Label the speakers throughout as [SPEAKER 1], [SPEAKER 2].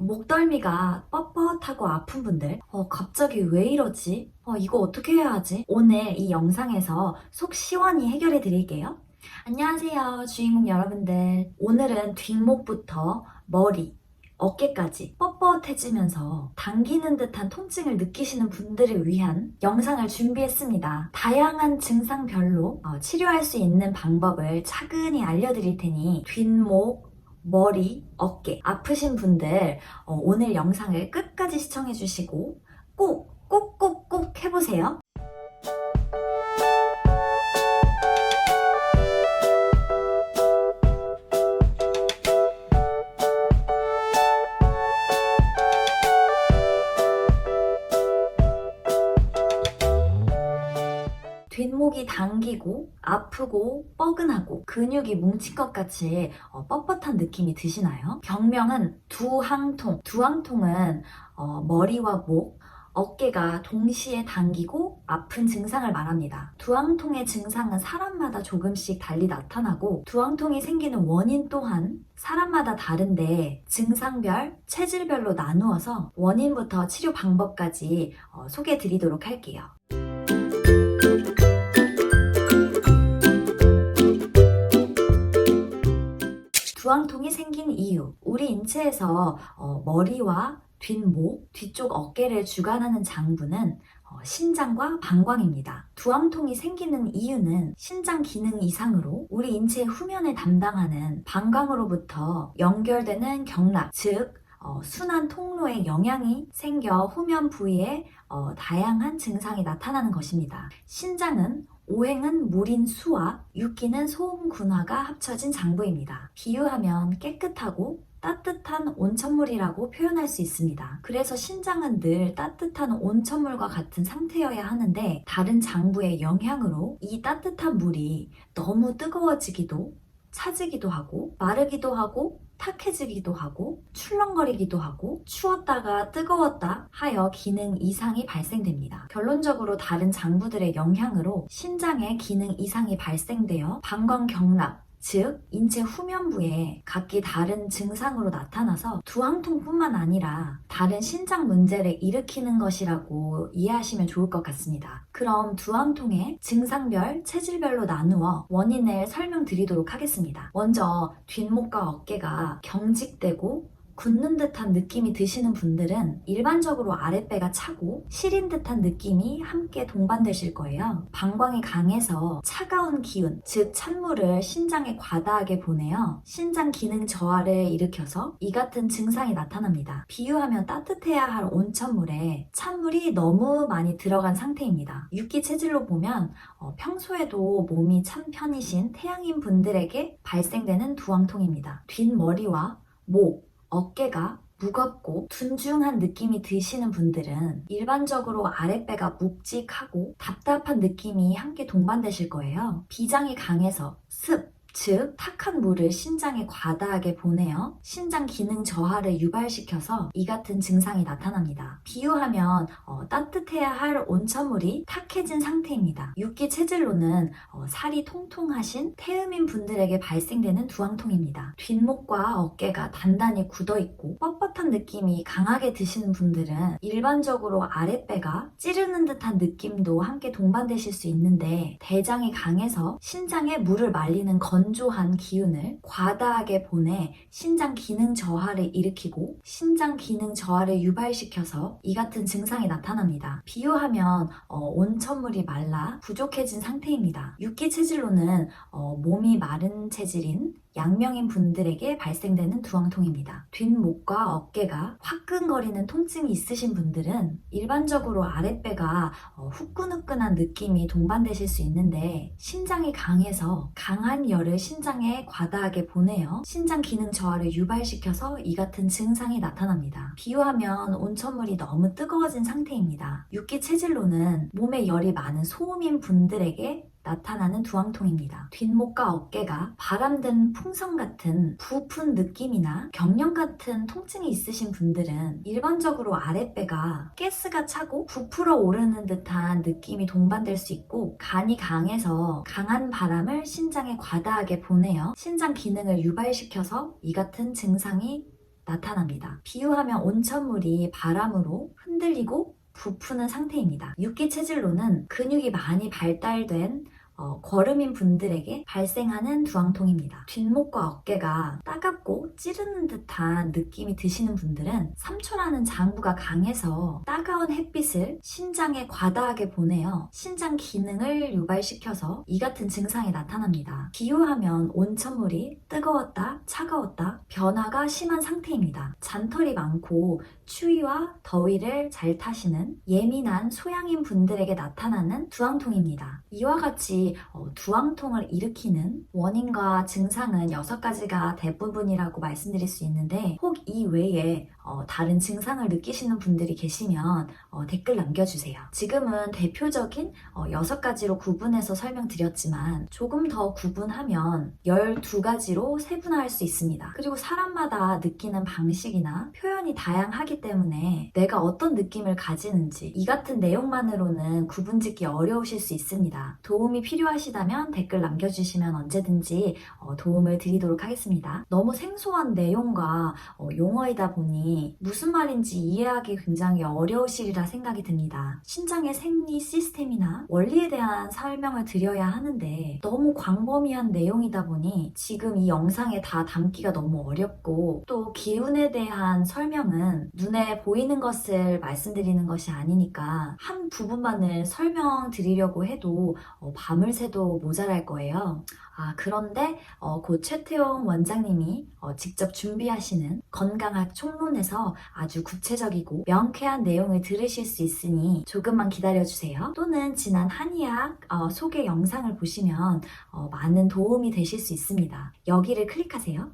[SPEAKER 1] 목덜미가 뻣뻣하고 아픈 분들, 갑자기 왜 이러지? 이거 어떻게 해야 하지? 오늘 이 영상에서 속 시원히 해결해 드릴게요. 안녕하세요, 주인공 여러분들. 오늘은 뒷목부터 머리, 어깨까지 뻣뻣해지면서 당기는 듯한 통증을 느끼시는 분들을 위한 영상을 준비했습니다. 다양한 증상별로 치료할 수 있는 방법을 차근히 알려드릴 테니 뒷목, 머리, 어깨 아프신 분들 오늘 영상을 끝까지 시청해주시고 꼭 해보세요. 뒷목이 당기고 아프고 뻐근하고 근육이 뭉친 것 같이 뻣뻣한 느낌이 드시나요? 병명은 두항통. 두항통은 머리와 목, 어깨가 동시에 당기고 아픈 증상을 말합니다. 두항통의 증상은 사람마다 조금씩 달리 나타나고 두항통이 생기는 원인 또한 사람마다 다른데 증상별, 체질별로 나누어서 원인부터 치료 방법까지 소개해 드리도록 할게요. 두항통이 생긴 이유, 우리 인체에서 머리와 뒷목, 뒤쪽 어깨를 주관하는 장부는 신장과 방광입니다. 두항통이 생기는 이유는 신장 기능 이상으로 우리 인체의 후면을 담당하는 방광으로부터 연결되는 경락, 즉 순환 통로에 영향이 생겨 후면 부위에 다양한 증상이 나타나는 것입니다. 신장은 오행은 물인 수와 육기는 소음 군화가 합쳐진 장부입니다. 비유하면 깨끗하고 따뜻한 온천물이라고 표현할 수 있습니다. 그래서 신장은 늘 따뜻한 온천물과 같은 상태여야 하는데 다른 장부의 영향으로 이 따뜻한 물이 너무 뜨거워지기도 차지기도 하고 마르기도 하고 탁해지기도 하고 출렁거리기도 하고 추웠다가 뜨거웠다 하여 기능 이상이 발생됩니다. 결론적으로 다른 장부들의 영향으로 신장의 기능 이상이 발생되어 방광경락, 즉 인체 후면부에 각기 다른 증상으로 나타나서 두항통뿐만 아니라 다른 신장 문제를 일으키는 것이라고 이해하시면 좋을 것 같습니다. 그럼 두항통의 증상별, 체질별로 나누어 원인을 설명드리도록 하겠습니다. 먼저 뒷목과 어깨가 경직되고 굳는 듯한 느낌이 드시는 분들은 일반적으로 아랫배가 차고 시린 듯한 느낌이 함께 동반되실 거예요. 방광이 강해서 차가운 기운, 즉 찬물을 신장에 과다하게 보내어 신장 기능 저하를 일으켜서 이 같은 증상이 나타납니다. 비유하면 따뜻해야 할 온천물에 찬물이 너무 많이 들어간 상태입니다. 육기 체질로 보면 평소에도 몸이 찬 편이신 태양인 분들에게 발생되는 두항통입니다. 뒷머리와 목, 어깨가 무겁고 둔중한 느낌이 드시는 분들은 일반적으로 아랫배가 묵직하고 답답한 느낌이 함께 동반되실 거예요. 비장이 강해서 습, 즉 탁한 물을 신장에 과다하게 보내어 신장 기능 저하를 유발시켜서 이 같은 증상이 나타납니다. 비유하면 따뜻해야 할 온천물이 탁해진 상태입니다. 육기 체질로는 살이 통통하신 태음인 분들에게 발생되는 두항통입니다. 뒷목과 어깨가 단단히 굳어있고 뻣뻣한 느낌이 강하게 드시는 분들은 일반적으로 아랫배가 찌르는 듯한 느낌도 함께 동반되실 수 있는데 대장이 강해서 신장에 물을 말리는 건조한 기운을 과다하게 보내 신장 기능 저하를 일으키고 신장 기능 저하를 유발시켜서 이 같은 증상이 나타납니다. 비유하면 온천물이 말라 부족해진 상태입니다. 육기 체질로는 몸이 마른 체질인 양명인 분들에게 발생되는 두항통입니다. 뒷목과 어깨가 화끈거리는 통증이 있으신 분들은 일반적으로 아랫배가 후끈후끈한 느낌이 동반되실 수 있는데 신장이 강해서 강한 열을 신장에 과다하게 보내어 신장 기능 저하를 유발시켜서 이 같은 증상이 나타납니다. 비유하면 온천물이 너무 뜨거워진 상태입니다. 육기 체질로는 몸에 열이 많은 소음인 분들에게 나타나는 두항통입니다. 뒷목과 어깨가 바람든 풍선 같은 부푼 느낌이나 경련 같은 통증이 있으신 분들은 일반적으로 아랫배가 가스가 차고 부풀어 오르는 듯한 느낌이 동반될 수 있고 간이 강해서 강한 바람을 신장에 과다하게 보내어 신장 기능을 유발시켜서 이 같은 증상이 나타납니다. 비유하면 온천물이 바람으로 흔들리고 부푸는 상태입니다. 육기 체질로는 근육이 많이 발달된 거름인 분들에게 발생하는 두항통입니다. 뒷목과 어깨가 따갑고 찌르는 듯한 느낌이 드시는 분들은 삼초라는 장부가 강해서 따가운 햇빛을 신장에 과다하게 보내어 신장 기능을 유발시켜서 이 같은 증상이 나타납니다. 비유하면 온천물이 뜨거웠다, 차가웠다, 변화가 심한 상태입니다. 잔털이 많고 추위와 더위를 잘 타시는 예민한 소양인 분들에게 나타나는 두항통입니다. 이와 같이 두항통을 일으키는 원인과 증상은 6가지가 대부분이라고 말씀드릴 수 있는데, 혹 이 외에 다른 증상을 느끼시는 분들이 계시면 댓글 남겨주세요. 지금은 대표적인 6가지로 구분해서 설명드렸지만 조금 더 구분하면 12가지로 세분화할 수 있습니다. 그리고 사람마다 느끼는 방식이나 표현이 다양하기 때문에 내가 어떤 느낌을 가지는지 이 같은 내용만으로는 구분짓기 어려우실 수 있습니다. 도움이 필요하시다면 댓글 남겨주시면 언제든지 도움을 드리도록 하겠습니다. 너무 생소한 내용과 용어이다 보니 무슨 말인지 이해하기 굉장히 어려우시리라 생각이 듭니다. 신장의 생리 시스템이나 원리에 대한 설명을 드려야 하는데 너무 광범위한 내용이다 보니 지금 이 영상에 다 담기가 너무 어렵고, 또 기운에 대한 설명은 눈에 보이는 것을 말씀드리는 것이 아니니까 한 부분만을 설명드리려고 해도 밤을 새도 모자랄 거예요. 그런데 곧 최태용 원장님이 직접 준비하시는 건강학 총론에서 아주 구체적이고 명쾌한 내용을 들으실 수 있으니 조금만 기다려주세요. 또는 지난 한의학 소개 영상을 보시면 많은 도움이 되실 수 있습니다. 여기를 클릭하세요.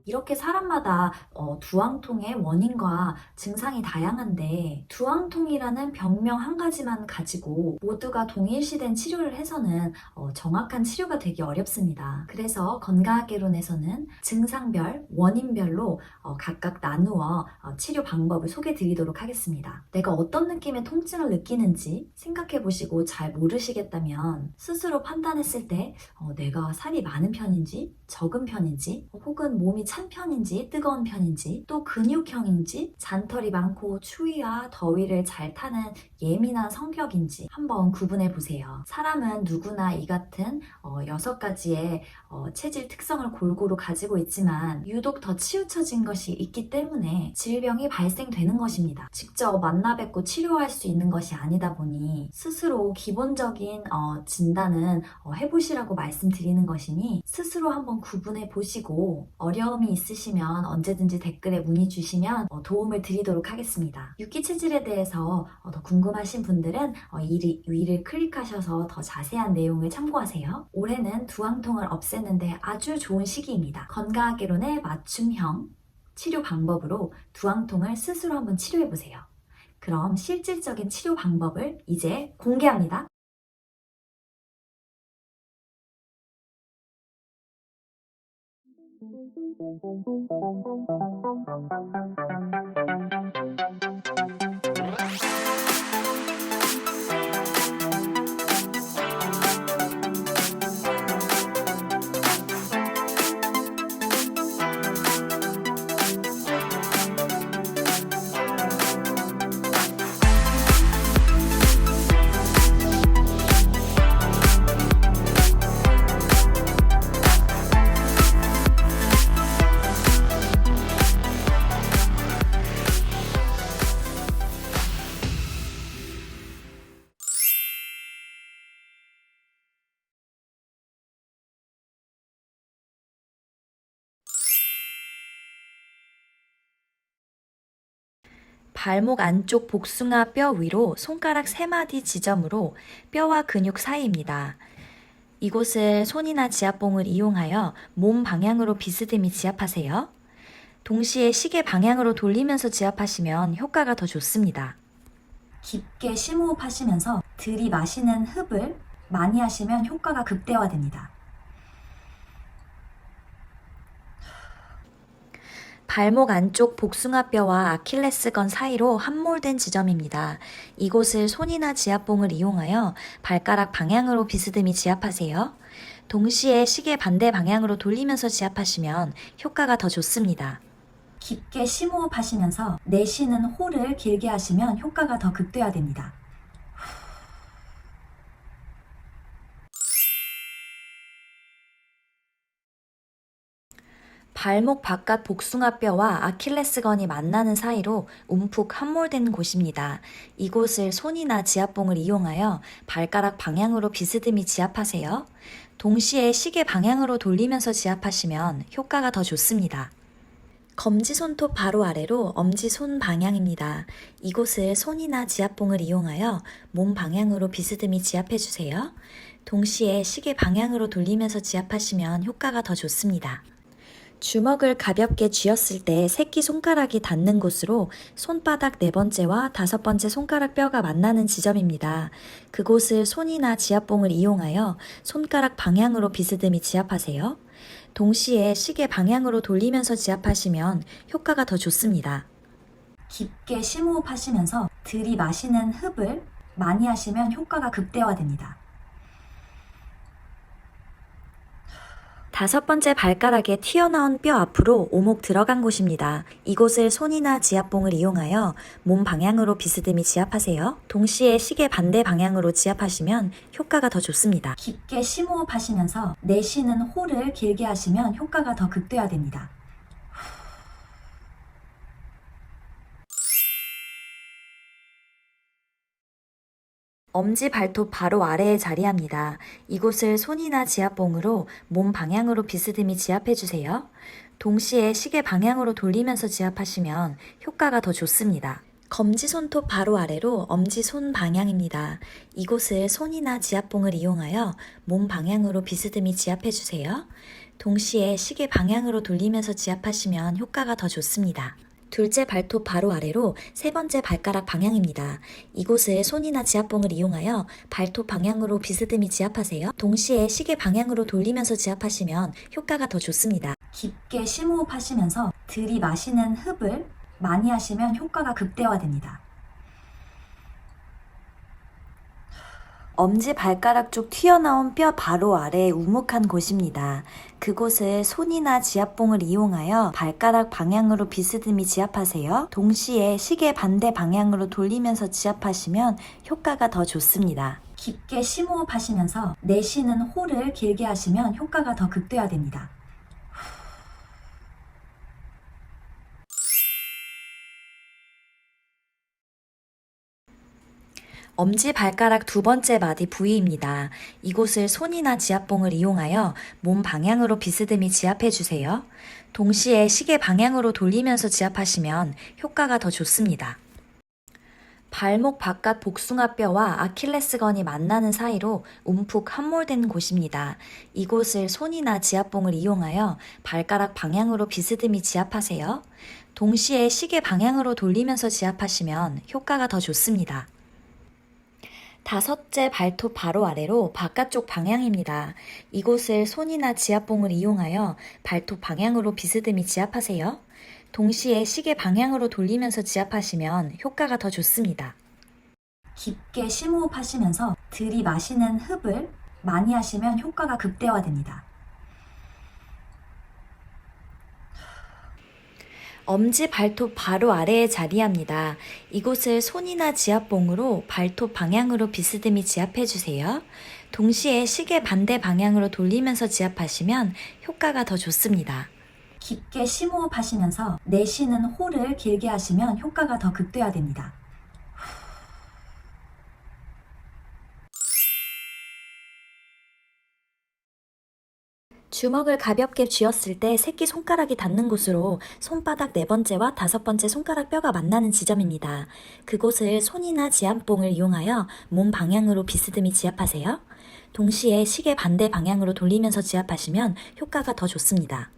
[SPEAKER 1] 이렇게 사람마다 두항통의 원인과 증상이 다양한데, 두항통이라는 병명 한 가지만 가지고 모두가 동일시된 치료를 해서는 정확한 치료가 되기 어렵습니다. 그래서 건강학개론에서는 증상별, 원인별로 각각 나누어 치료 방법을 소개해 드리도록 하겠습니다. 내가 어떤 느낌의 통증을 느끼는지 생각해 보시고 잘 모르시겠다면 스스로 판단했을 때 내가 살이 많은 편인지 적은 편인지, 혹은 몸이 찬 편인지 뜨거운 편인지, 또 근육형인지 잔털이 많고 추위와 더위를 잘 타는 예민한 성격인지 한번 구분해 보세요. 사람은 누구나 이 같은 6가지의 체질 특성을 골고루 가지고 있지만 유독 더 치우쳐진 것이 있기 때문에 질병이 발생되는 것입니다. 직접 만나 뵙고 치료할 수 있는 것이 아니다 보니 스스로 기본적인 진단은 해보시라고 말씀드리는 것이니 스스로 한번 구분해 보시고, 어려움이 있으시면 언제든지 댓글에 문의 주시면 도움을 드리도록 하겠습니다. 육기 체질에 대해서 더 궁금하신 분들은 위를 클릭하셔서 더 자세한 내용을 참고하세요. 올해는 두항통을 없애는데 아주 좋은 시기입니다. 건강학개론의 맞춤형 치료 방법으로 두항통을 스스로 한번 치료해보세요. 그럼 실질적인 치료 방법을 이제 공개합니다. 발목 안쪽 복숭아 뼈 위로 손가락 3마디 지점으로 뼈와 근육 사이입니다. 이곳을 손이나 지압봉을 이용하여 몸 방향으로 비스듬히 지압하세요. 동시에 시계 방향으로 돌리면서 지압하시면 효과가 더 좋습니다. 깊게 심호흡하시면서 들이마시는 흡을 많이 하시면 효과가 극대화됩니다. 발목 안쪽 복숭아뼈와 아킬레스건 사이로 함몰된 지점입니다. 이곳을 손이나 지압봉을 이용하여 발가락 방향으로 비스듬히 지압하세요. 동시에 시계 반대 방향으로 돌리면서 지압하시면 효과가 더 좋습니다. 깊게 심호흡하시면서 내쉬는 호를 길게 하시면 효과가 더 극대화됩니다. 발목 바깥 복숭아뼈와 아킬레스건이 만나는 사이로 움푹 함몰된 곳입니다. 이곳을 손이나 지압봉을 이용하여 발가락 방향으로 비스듬히 지압하세요. 동시에 시계 방향으로 돌리면서 지압하시면 효과가 더 좋습니다. 검지 손톱 바로 아래로 엄지 손 방향입니다. 이곳을 손이나 지압봉을 이용하여 몸 방향으로 비스듬히 지압해주세요. 동시에 시계 방향으로 돌리면서 지압하시면 효과가 더 좋습니다. 주먹을 가볍게 쥐었을 때 새끼손가락이 닿는 곳으로 손바닥 4번째와 5번째 손가락 뼈가 만나는 지점입니다. 그곳을 손이나 지압봉을 이용하여 손가락 방향으로 비스듬히 지압하세요. 동시에 시계 방향으로 돌리면서 지압하시면 효과가 더 좋습니다. 깊게 심호흡하시면서 들이마시는 흡을 많이 하시면 효과가 극대화됩니다. 5번째 발가락에 튀어나온 뼈 앞으로 오목 들어간 곳입니다. 이곳을 손이나 지압봉을 이용하여 몸 방향으로 비스듬히 지압하세요. 동시에 시계 반대 방향으로 지압하시면 효과가 더 좋습니다. 깊게 심호흡하시면서 내쉬는 호를 길게 하시면 효과가 더 극대화됩니다. 엄지 발톱 바로 아래에 자리합니다. 이곳을 손이나 지압봉으로 몸 방향으로 비스듬히 지압해주세요. 동시에 시계 방향으로 돌리면서 지압하시면 효과가 더 좋습니다. 검지 손톱 바로 아래로 엄지 손 방향입니다. 이곳을 손이나 지압봉을 이용하여 몸 방향으로 비스듬히 지압해주세요. 동시에 시계 방향으로 돌리면서 지압하시면 효과가 더 좋습니다. 둘째 발톱 바로 아래로 3번째 발가락 방향입니다. 이곳을 손이나 지압봉을 이용하여 발톱 방향으로 비스듬히 지압하세요. 동시에 시계 방향으로 돌리면서 지압하시면 효과가 더 좋습니다. 깊게 심호흡하시면서 들이마시는 흡을 많이 하시면 효과가 극대화됩니다. 엄지 발가락 쪽 튀어나온 뼈 바로 아래 우묵한 곳입니다. 그곳을 손이나 지압봉을 이용하여 발가락 방향으로 비스듬히 지압하세요. 동시에 시계 반대 방향으로 돌리면서 지압하시면 효과가 더 좋습니다. 깊게 심호흡하시면서 내쉬는 호를 길게 하시면 효과가 더 극대화됩니다. 엄지 발가락 2번째 마디 부위입니다. 이곳을 손이나 지압봉을 이용하여 몸 방향으로 비스듬히 지압해주세요. 동시에 시계 방향으로 돌리면서 지압하시면 효과가 더 좋습니다. 발목 바깥 복숭아뼈와 아킬레스건이 만나는 사이로 움푹 함몰된 곳입니다. 이곳을 손이나 지압봉을 이용하여 발가락 방향으로 비스듬히 지압하세요. 동시에 시계 방향으로 돌리면서 지압하시면 효과가 더 좋습니다. 5째 발톱 바로 아래로 바깥쪽 방향입니다. 이곳을 손이나 지압봉을 이용하여 발톱 방향으로 비스듬히 지압하세요. 동시에 시계 방향으로 돌리면서 지압하시면 효과가 더 좋습니다. 깊게 심호흡하시면서 들이마시는 흡을 많이 하시면 효과가 극대화됩니다. 엄지 발톱 바로 아래에 자리합니다. 이곳을 손이나 지압봉으로 발톱 방향으로 비스듬히 지압해주세요. 동시에 시계 반대 방향으로 돌리면서 지압하시면 효과가 더 좋습니다. 깊게 심호흡하시면서 내쉬는 호를 길게 하시면 효과가 더 극대화됩니다. 주먹을 가볍게 쥐었을 때 새끼손가락이 닿는 곳으로 손바닥 4번째와 5번째 손가락 뼈가 만나는 지점입니다. 그곳을 손이나 지압봉을 이용하여 몸 방향으로 비스듬히 지압하세요. 동시에 시계 반대 방향으로 돌리면서 지압하시면 효과가 더 좋습니다.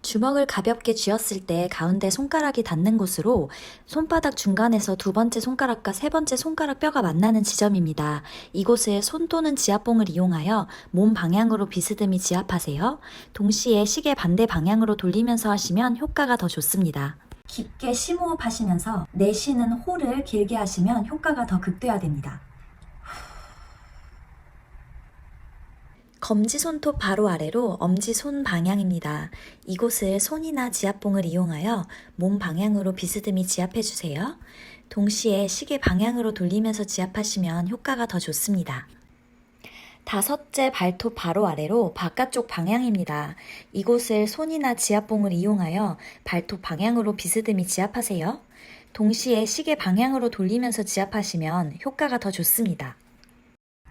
[SPEAKER 1] 주먹을 가볍게 쥐었을 때 가운데 손가락이 닿는 곳으로 손바닥 중간에서 두 번째 손가락과 세 번째 손가락 뼈가 만나는 지점입니다. 이곳을 손 또는 지압봉을 이용하여 몸 방향으로 비스듬히 지압하세요. 동시에 시계 반대 방향으로 돌리면서 하시면 효과가 더 좋습니다. 깊게 심호흡 하시면서 내쉬는 호를 길게 하시면 효과가 더 극대화됩니다. 검지 손톱 바로 아래로 엄지 손 방향입니다. 이곳을 손이나 지압봉을 이용하여 몸 방향으로 비스듬히 지압해 주세요. 동시에 시계 방향으로 돌리면서 지압하시면 효과가 더 좋습니다. 다섯째 발톱 바로 아래로 바깥쪽 방향입니다. 이곳을 손이나 지압봉을 이용하여 발톱 방향으로 비스듬히 지압하세요. 동시에 시계 방향으로 돌리면서 지압하시면 효과가 더 좋습니다.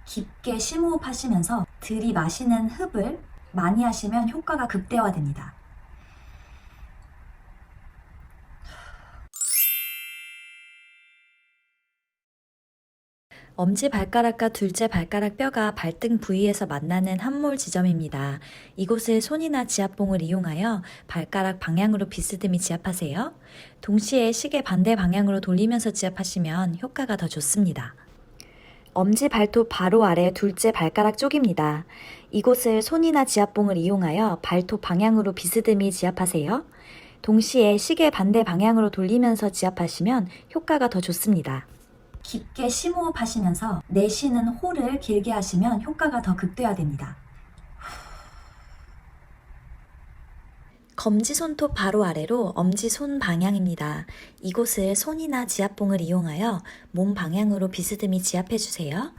[SPEAKER 1] 깊게 심호흡 하시면서 들이마시는 흡을 많이 하시면 효과가 극대화됩니다. 엄지발가락과 둘째 발가락 뼈가 발등 부위에서 만나는 함몰 지점입니다. 이곳을 손이나 지압봉을 이용하여 발가락 방향으로 비스듬히 지압하세요. 동시에 시계 반대 방향으로 돌리면서 지압하시면 효과가 더 좋습니다. 엄지 발톱 바로 아래 둘째 발가락 쪽입니다. 이곳을 손이나 지압봉을 이용하여 발톱 방향으로 비스듬히 지압하세요. 동시에 시계 반대 방향으로 돌리면서 지압하시면 효과가 더 좋습니다. 깊게 심호흡 하시면서 내쉬는 호를 길게 하시면 효과가 더 극대화됩니다. 검지 손톱 바로 아래로 엄지 손 방향입니다. 이곳을 손이나 지압봉을 이용하여 몸 방향으로 비스듬히 지압해 주세요.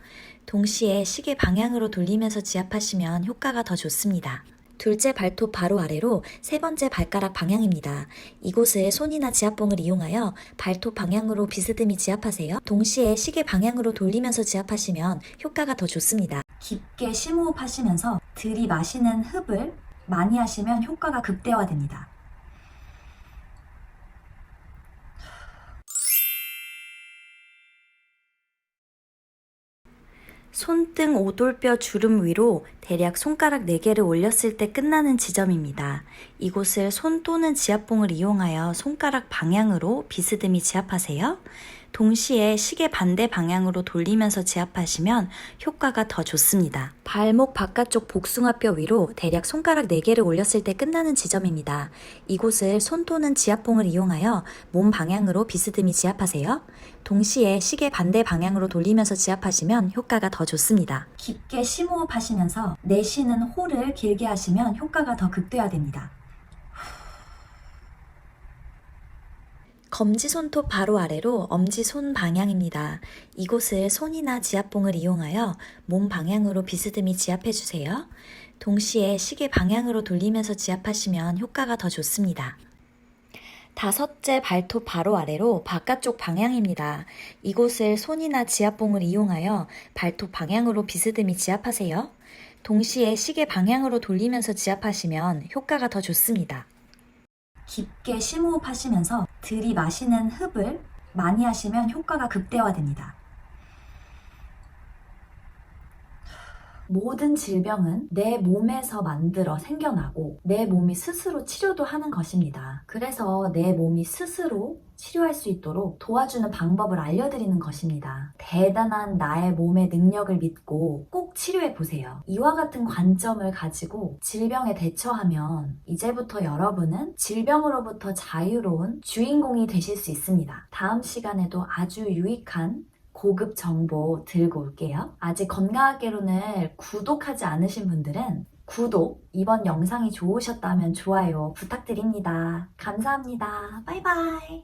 [SPEAKER 1] 동시에 시계 방향으로 돌리면서 지압하시면 효과가 더 좋습니다. 둘째 발톱 바로 아래로 세 번째 발가락 방향입니다. 이곳을 손이나 지압봉을 이용하여 발톱 방향으로 비스듬히 지압하세요. 동시에 시계 방향으로 돌리면서 지압하시면 효과가 더 좋습니다. 깊게 심호흡 하시면서 들이마시는 흡을 많이 하시면 효과가 극대화됩니다. 손등 오돌뼈 주름 위로 대략 손가락 4개를 올렸을 때 끝나는 지점입니다. 이곳을 손 또는 지압봉을 이용하여 손가락 방향으로 비스듬히 지압하세요. 동시에 시계 반대 방향으로 돌리면서 지압하시면 효과가 더 좋습니다. 발목 바깥쪽 복숭아뼈 위로 대략 손가락 4개를 올렸을 때 끝나는 지점입니다. 이곳을 손 또는 지압봉을 이용하여 몸 방향으로 비스듬히 지압하세요. 동시에 시계 반대 방향으로 돌리면서 지압하시면 효과가 더 좋습니다. 깊게 심호흡 하시면서 내쉬는 호를 길게 하시면 효과가 더 극대화됩니다. 검지 손톱 바로 아래로 엄지 손 방향입니다. 이곳을 손이나 지압봉을 이용하여 몸 방향으로 비스듬히 지압해 주세요. 동시에 시계 방향으로 돌리면서 지압하시면 효과가 더 좋습니다. 다섯째 발톱 바로 아래로 바깥쪽 방향입니다. 이곳을 손이나 지압봉을 이용하여 발톱 방향으로 비스듬히 지압하세요. 동시에 시계 방향으로 돌리면서 지압하시면 효과가 더 좋습니다. 깊게 심호흡 하시면서 들이마시는 흡을 많이 하시면 효과가 극대화됩니다. 모든 질병은 내 몸에서 만들어 생겨나고 내 몸이 스스로 치료도 하는 것입니다. 그래서 내 몸이 스스로 치료할 수 있도록 도와주는 방법을 알려드리는 것입니다. 대단한 나의 몸의 능력을 믿고 꼭 치료해 보세요. 이와 같은 관점을 가지고 질병에 대처하면 이제부터 여러분은 질병으로부터 자유로운 주인공이 되실 수 있습니다. 다음 시간에도 아주 유익한 고급 정보 들고 올게요. 아직 건강학개론을 구독하지 않으신 분들은 구독, 이번 영상이 좋으셨다면 좋아요 부탁드립니다. 감사합니다. 바이바이.